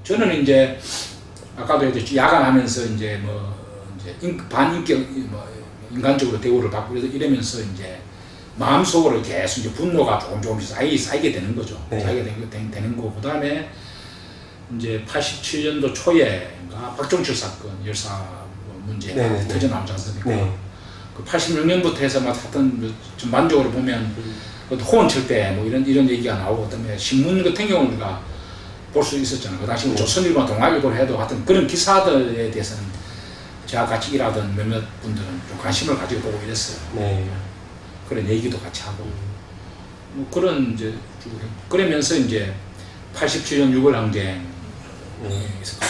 저는 이제 아까도 이제 야간하면서 이제 뭐 이제 반인격 뭐 인간적으로 대우를 받고 이러면서 이제 마음속으로 계속 이제 분노가 조금씩 쌓이게 되는 거죠. 네. 쌓이게 되는 거. 그다음에 이제 87년도 초에인가 박종철 사건 열사 문제가 터져나오지 않습니까? 네. 그 86년부터 해서 막 하여튼 전반적으로 보면 호언칠 때 뭐 이런 얘기가 나오고 그다음에 신문 같은 경우는 우리가 볼 수 있었잖아요. 그 당시 조선일보나 동아일보를 해도 하여튼 그런 기사들에 대해서는 제가 같이 일하던 몇몇 분들은 좀 관심을 가지고 보고 이랬어요. 네. 그런 얘기도 같이 하고 뭐 그런 이제 그러면서 이제 87년 6월 항쟁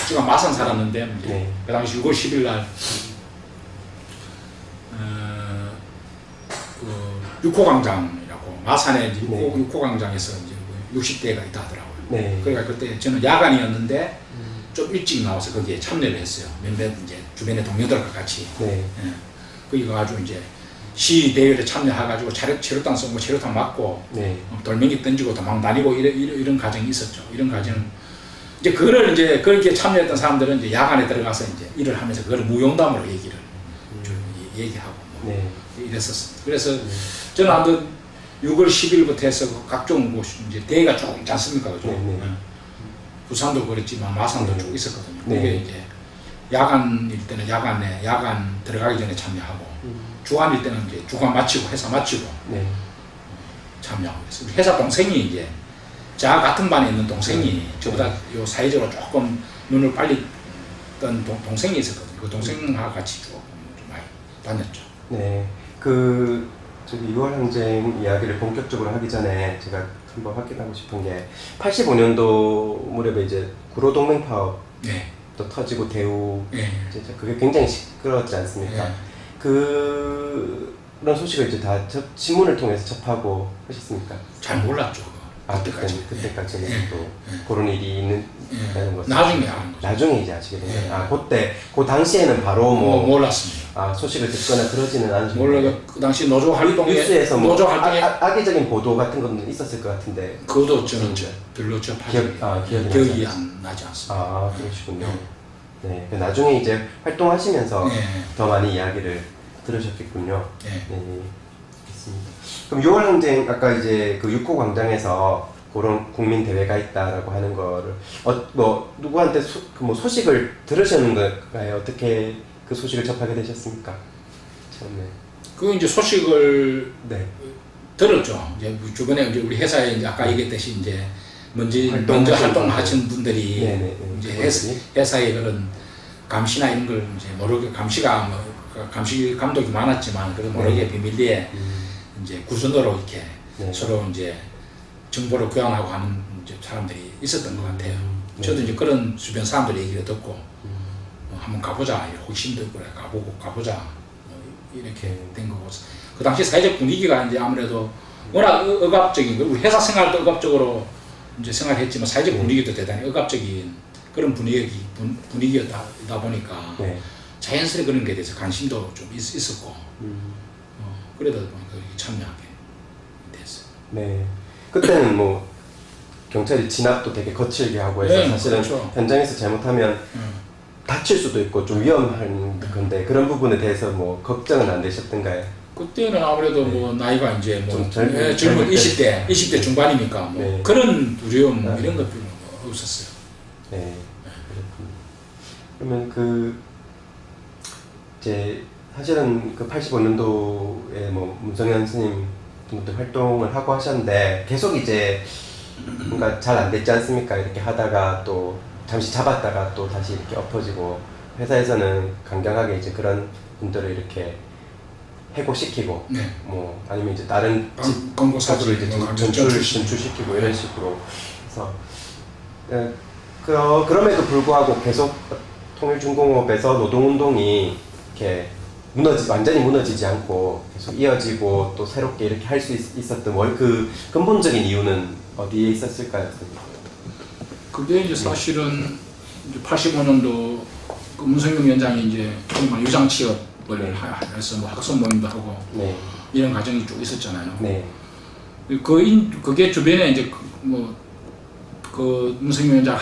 제가 마산 살았는데 이제 그 당시 6월 10일 날 그 육호광장이라고 마산에 이제 육호광장에서 이제 60대가 있다 하더라고요. 그러니까 그때 저는 야간이었는데 좀 일찍 나와서 거기에 참여를 했어요. 몇몇 이제 주변의 동료들과 같이. 거기 가가지고 이제 시 대회에 참여해가지고 체류탄 쏘고 체류탄 맞고 돌멩이 던지고 도망 다니고 이런 과정이 있었죠. 이런 과정. 이제 그거를 이제 그렇게 참여했던 사람들은 이제 야간에 들어가서 이제 일을 하면서 그걸 무용담으로 얘기하고 이랬었습니다. 그래서 저는 아무튼 6월 10일부터 해서 각종 뭐 이제 대회가 쭉 있지 않습니까? 그죠? 부산도 그랬지만 마산도 쭉 있었거든요. 그게 이제 야간일 때는 야간 들어가기 전에 참여하고 주간일 때는 이제 주간 마치고 회사 마치고 참여하고 있어요. 회사 동생이 이제 저 같은 반에 있는 동생이 저보다 요 사회적으로 조금 눈을 빨리 뜬 동생이 있었거든요. 그 동생하고 같이 쭉 많이 다녔죠. 네, 저기 6월 항쟁 이야기를 본격적으로 하기 전에 제가 한번 확인하고 싶은 게 85년도 무렵에 이제 구로동맹 파업도 터지고 대우 그게 굉장히 시끄러웠지 않습니까? 그런 소식을 이제 다 신문을 통해서 접하고 하셨습니까? 잘 몰랐죠. 그때까지는 또 그런 일이 있는 것을 나중에 아는 거죠. 나중에 이제 아시게 된 거예요. 그 당시에는 바로 몰랐습니다. 소식을 듣거나 그러지는 않으셨는데 몰라. 그 당시 노조 활동에 뉴스에서 노조 활동에 악의적인 보도 같은 건 있었을 것 같은데 그것도 저는 별로 기억이 안 나지 않습니다. 그러시군요. 네, 나중에 이제 활동하시면서 더 많이 이야기를 들으셨겠군요. 알겠습니다. 그럼 6월 항쟁 아까 이제 그 6호 광장에서 그런 국민 대회가 있다라고 하는 거를 뭐 누구한테 소식을 들으셨는 건가요? 어떻게 그 소식을 접하게 되셨습니까? 처음에. 그 이제 소식을 들었죠. 이제 주변에 이제 우리 회사에 이제 아까 얘기했듯이 이제 먼저 활동하신 분들이 이제 회사에 그런 감시나 이런 걸 이제 모르게 감시 감독이 많았지만 그래도 모르게 비밀리에 이제 구순으로 이렇게 서로 이제 정보를 교환하고 하는 이제 사람들이 있었던 것 같아요. 저도 이제 그런 주변 사람들 얘기를 듣고 한번 가보자 호기심도 있고 가보자 이렇게 된 거고 그 당시 사회적 분위기가 이제 아무래도 워낙 억압적인 우리 회사 생활도 억압적으로 이제 생활했지만 사회적 분위기도 대단히 억압적인 그런 분위기였다 보니까 자연스레 그런 게 대해서 관심도 좀 있었고 그러다 보니까 참여하게 됐어요. 네. 그때는 뭐 경찰이 진압도 되게 거칠게 하고 해서 사실은 현장에서 잘못하면 다칠 수도 있고 좀 위험한 건데 그런 부분에 대해서 뭐 걱정은 안 되셨던가요? 그때는 아무래도 뭐 나이가 이제 뭐 젊은 20대 중반이니까 뭐 그런 두려움 이런 것 별로 없었어요. 네. 그러면 이제 사실은 그 85년도에 뭐 문성현 스님 분들 활동을 하고 하셨는데 계속 이제 뭔가 잘 안 됐지 않습니까? 이렇게 하다가 또 잠시 잡았다가 또 다시 이렇게 엎어지고 회사에서는 강경하게 이제 그런 분들을 이렇게 해고시키고 뭐 아니면 이제 다른 권고사들을 이제 전출시키고 이런 식으로 해서 그럼에도 불구하고 계속 통일중공업에서 노동운동이 이렇게 완전히 무너지지 않고 계속 이어지고 또 새롭게 이렇게 할 수 있었던 그 근본적인 이유는 어디에 있었을까요? 그게 이제 사실은 이제 85년도 그 문성용 위원장이 이제 정말 유장 취업을 해서 뭐 학생 모임도 하고 이런 과정이 쭉 있었잖아요. 그게 주변에 이제 그 문성용 위원장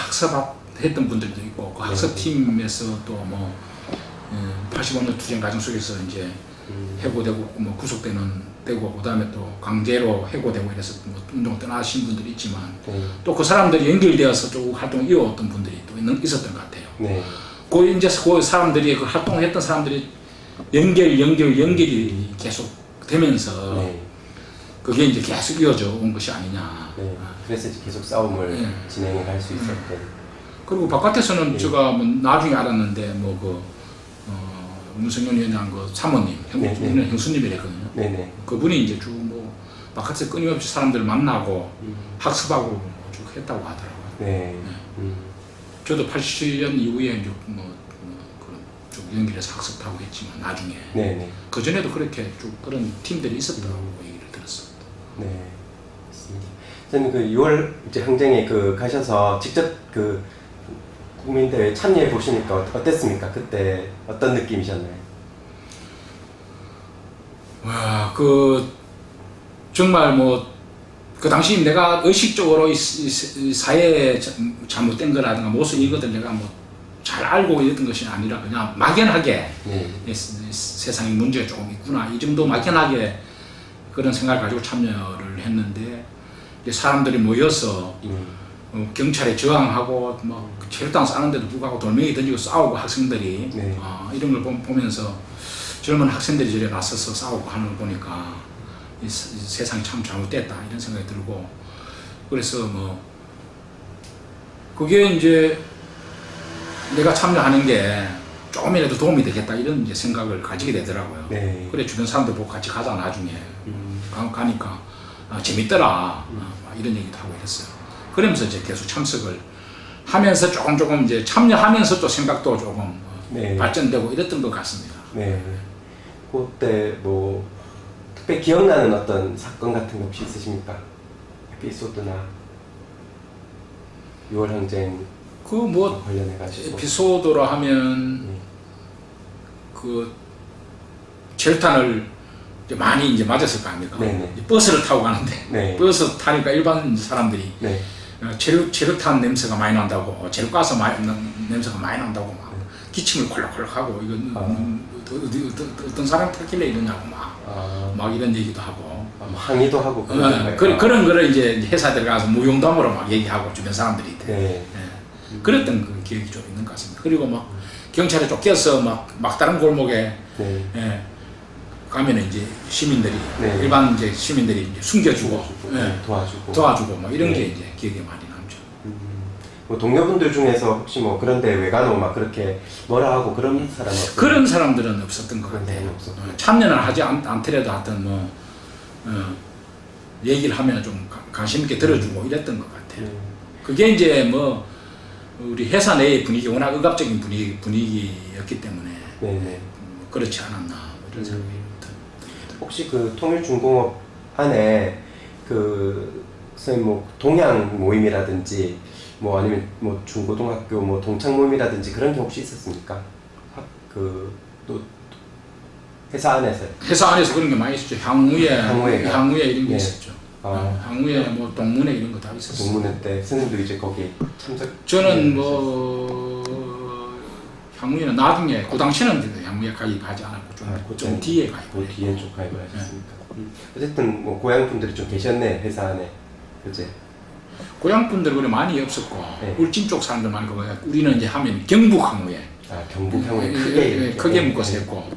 했던 분들도 있고 그 학습팀에서 또 뭐 85년 투쟁 과정 속에서 이제 해고되고 뭐 구속되고 그다음에 또 강제로 해고되고 이래서 뭐 운동을 떠나신 분들이 있지만 또 그 사람들이 연결되어서 쭉 활동을 이어왔던 분들이 또 있었던 것 같아요. 그 이제 그 사람들이 그 활동을 했던 사람들이 연결이 계속 되면서 그게 이제 계속 이어져 온 것이 아니냐. 그래서 이제 계속 싸움을 진행해 갈 수 있었던. 그리고 바깥에서는 제가 뭐 나중에 알았는데 뭐 그 문성현 위원장 그 사모님, 우리는 형수님이랬거든요. 그분이 이제 쭉 뭐 바깥에서 끊임없이 사람들 만나고 학습하고 쭉 했다고 하더라고요. 저도 80년 이후에 이제 쭉 연결해서 학습하고 했지만 나중에 그 전에도 그렇게 쭉 그런 팀들이 있었다고 얘기를 들었습니다. 맞습니다. 저는 그 6월 이제 항쟁에 그 가셔서 직접 그 국민대회 참여해 보시니까 어땠습니까? 그때 어떤 느낌이셨나요? 와, 정말 그 당시 내가 의식적으로 이 사회에 잘못된 거라든가 모습 이것들 내가 잘 알고 있던 것이 아니라 그냥 막연하게 세상에 문제가 조금 있구나 이 정도 막연하게 그런 생각을 가지고 참여를 했는데 사람들이 모여서 경찰에 저항하고 체류탄 쏘는데도 불구하고 돌멩이 던지고 싸우고 학생들이 이런 걸 보면서 젊은 학생들이 저래 나서서 싸우고 하는 걸 보니까 이 세상이 참 잘못됐다 이런 생각이 들고 그래서 그게 이제 내가 참여하는 게 조금이라도 도움이 되겠다 이런 이제 생각을 가지게 되더라고요. 그래 주변 사람들 보고 같이 가자 나중에 가니까 재밌더라 이런 얘기도 하고 이랬어요. 그러면서 이제 계속 참석을 하면서 조금 이제 참여하면서 또 생각도 조금 발전되고 이랬던 것 같습니다. 그때 뭐 특별히 기억나는 어떤 사건 같은 거 혹시 있으십니까? 에피소드나 6월 항쟁 관련해가지고 에피소드로 하면 그 체류탄을 이제 많이 이제 맞았을 거 아닙니까? 버스를 타고 가는데 버스 타니까 일반 사람들이 체류탄 냄새가 많이 난다고 체류가스 냄새가 많이 난다고 막 기침을 콜락콜락 하고 이건 어떤 사람 탔길래 이러냐고 막 이런 얘기도 하고 항의도 하고 그런 거를 이제 회사 들어가서 무용담으로 막 얘기하고 주변 사람들이 그랬던 그 기억이 좀 있는 것 같습니다. 그리고 막 경찰에 쫓겨서 막다른 골목에 가면은 이제 시민들이 일반 이제 시민들이 이제 숨겨주고 도와주고 막 이런 게 이제 기억에 많이 남죠. 뭐 동료분들 중에서 혹시 뭐 그런데 왜 가노 막 그렇게 뭐라 하고 그런 사람 그런 사람들은 없었던 것 같아요. 참여는 하지 않더라도 하여튼 얘기를 하면 좀 관심 있게 들어주고 이랬던 것 같아요. 그게 이제 우리 회사 내의 분위기 워낙 억압적인 분위기였기 때문에 그렇지 않았나 이런 생각이 듭니다. 혹시 그 통일중공업 안에 선생님 뭐 동양 모임이라든지 뭐 아니면 뭐 중고등학교 뭐 동창 모임이라든지 그런 게 혹시 있었습니까? 또 회사 안에서? 회사 안에서 그런 게 많이 있었죠. 향후에 이런 게 있었죠. 향후에 뭐 동문회 이런 거 다 있었어요. 동문회 때 선생님도 이제 거기 참석? 저는 향후에는 나중에 그 당시에는 향후에 가입하지 않았고 좀 뒤에 가입을 뒤에 좀 가입을 하셨습니까? 어쨌든 뭐 고향 분들이 좀 계셨네 회사 안에 그제? 고향 분들 그래 많이 없었고 울진 쪽 사람들 많이 고 우리는 이제 하면 경북 향후에 경북 향후에 크게 묶어서 했고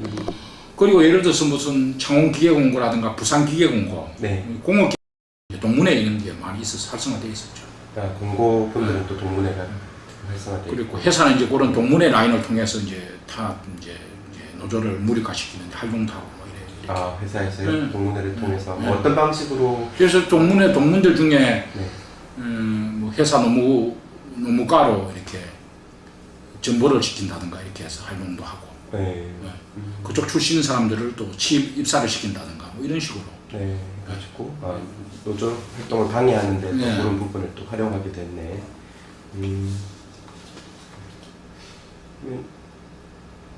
그리고 예를 들어서 무슨 창원기계공고라든가 부산기계공고 공업 동문회 이런 게 많이 있어서 활성화되어 있었죠. 공고분들은 또 동문회가 활성화되어 그리고 회사는 이제 그런 동문회 라인을 통해서 이제 노조를 무력화시키는 활동도 하고 이렇게. 회사에서 동문회를 통해서 어떤 방식으로? 그래서 동문들 중에 뭐 회사 노무과로 이렇게 정보를 시킨다든가 이렇게 해서 활동도 하고 그쪽 출신 사람들을 또 취업 입사를 시킨다든가 뭐 이런 식으로. 가지고 노조 활동을 방해하는데 또 그런 부분을 또 활용하게 됐네.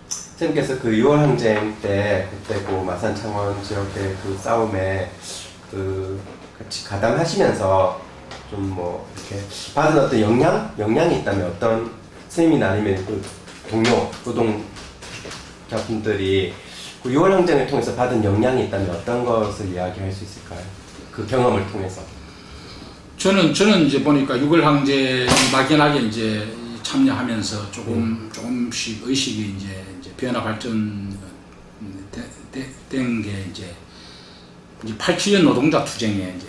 선생님께서 그 6월 항쟁 때 그때 그 마산 창원 지역의 그 싸움에 같이 가담하시면서 좀 뭐 이렇게 받은 어떤 영향이 있다면 어떤 스님이나 아니면 그 동료 노동자분들이 그 6월 항쟁을 통해서 받은 영향이 있다면 어떤 것을 이야기할 수 있을까요? 그 경험을 통해서. 저는 이제 보니까 6월 항쟁 막연하게 이제 참여하면서 조금씩 의식이 이제 변화 발전 된 게 이제 87년 노동자 투쟁에 이제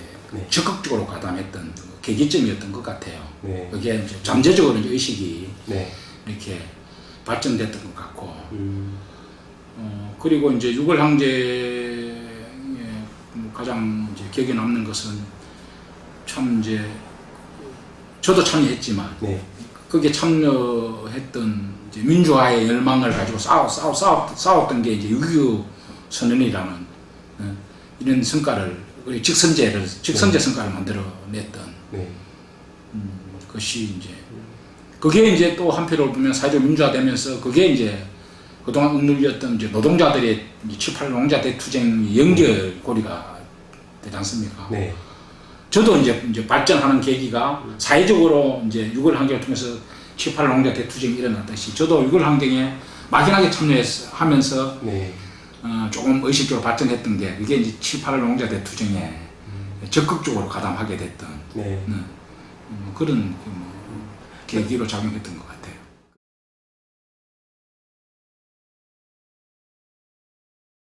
적극적으로 가담했던 계기점이었던 것 같아요. 그게 이제 잠재적으로 이제 의식이 이렇게 발전됐던 것 같고, 그리고 이제 6월 항쟁에 가장 이제 기억에 남는 것은 참 이제 저도 참여했지만 거기에 참여했던 이제 민주화의 열망을 가지고 싸웠던 게 이제 6.25 선언이라는 이런 성과를, 직선제 성과를 만들어냈던 것이 이제 그게 이제 또 한편으로 보면 사회적 민주화되면서 그게 이제 그동안 억눌렸던 이제 노동자들의 7.8 노동자 대투쟁 연결고리가 되지 않습니까? 저도 이제 발전하는 계기가 사회적으로 이제 6월 항쟁을 통해서 7.8 노동자 대투쟁이 일어났듯이 저도 6월 항쟁에 막연하게 참여하면서 조금 의식적으로 발전했던 게 그게 이제 7.8 노동자 대투쟁에 적극적으로 가담하게 됐던 그런 계기로 작용했던 것 같아요.